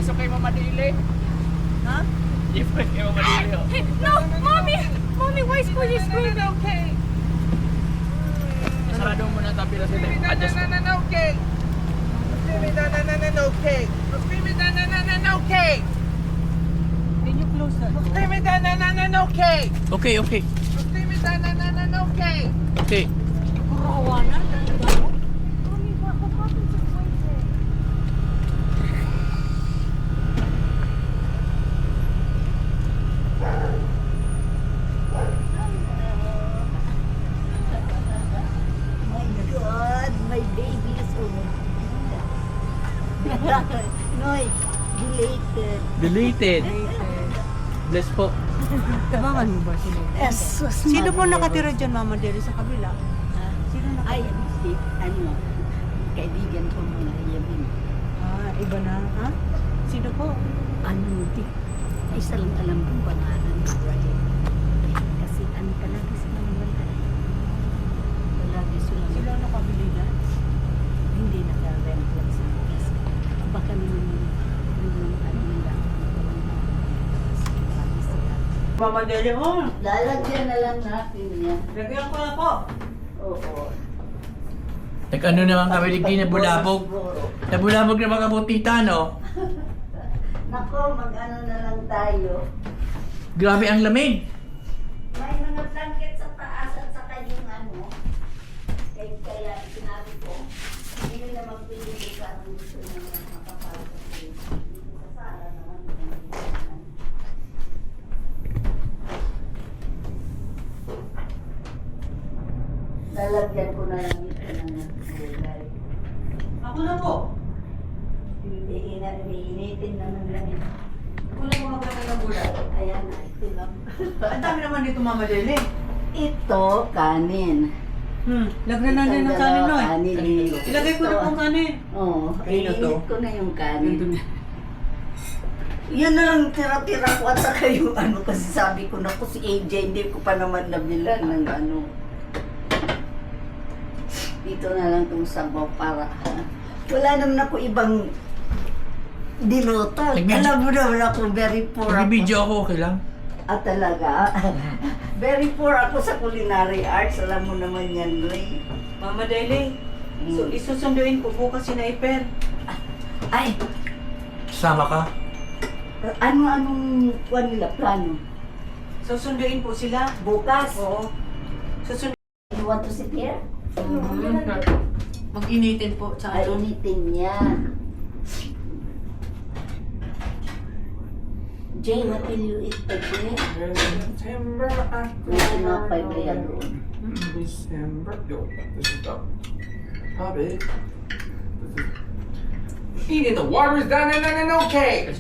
Iso kay Mama Dili. Ha? Iso kay Mama Dili. Oh. No, mommy! Mommy, why is Cody screaming? Okay. Sarado mo na tabi na sila. Adjust mo. Okay. Okay. Okay. Can you close that? Okay. Okay, okay. Okay. Okay. Kurawanan? Mommy, what happened to Quincy? My God, my baby is almost Noy, deleted. Deleted. Bless po. Tabangan mo ba sila? Yes, Sino po nakatira dyan, Mama Deli, sa kabila? Sino Ay, nakatira? ano, kaibigan ko mga yamin. Ah, iba na, ha? Sino po? Ano, di, isa lang alam kong pangalan ko, Brian. Kasi ano palagi silang wala. Palagi silang Sila nakabili na? hindi naka-rent lang sa akin. Baka naman yung ano nila. Palagi sila. Mama Deli, oh! Lalagyan na lang natin yan. Lagyan ko na po. Oo. Nag-ano naman kami digdi na bulabog. Nabulabog na mga butita, no? Nako, mag-ano na lang tayo. Grabe ang lamig. May mga blanket sa taas at saka yung ano. Kaya sinabi ko, hindi na magpili ka kung gusto na makapagod. Dito sa sala naman. Lalagyan ko na lang ito ng gulay. Ako na po. Iinitin naman lang ito. Ako na po magkakaroon ng gulay. Ayan na, ito lang. Ang dami naman dito, Mama Deli. Ito, kanin. Lagyan na din ng kanin, Noy. Kanin. Ilagay ko na po ang kanin. Oo, Kanino to? iinit ko na yung kanin. Yan na lang tira-tira ko at saka yung ano kasi sabi ko na si AJ hindi ko pa naman nabilan ng ano. Dito na lang itong sabaw para wala naman ako ibang diluto. Nagbidyo- Alam mo naman ako very poor ako. Nagbibideo ako, okay lang? Ah, talaga? Very poor ako sa culinary arts. Alam mo naman yan, Ray. Mama Deli, so isusunduin ko bukas si Naiper. Ay, Sama ka? anong kuwan nila, plano? Susunduin po sila. Bukas? Oo. Susunduin. You want to sit here? Mag-initin po sa Ay, initin niya. Jay, what will you eat today? September, May tinapay ba yan doon? December. Yo, this is the hobby. Eating the water is done and okay.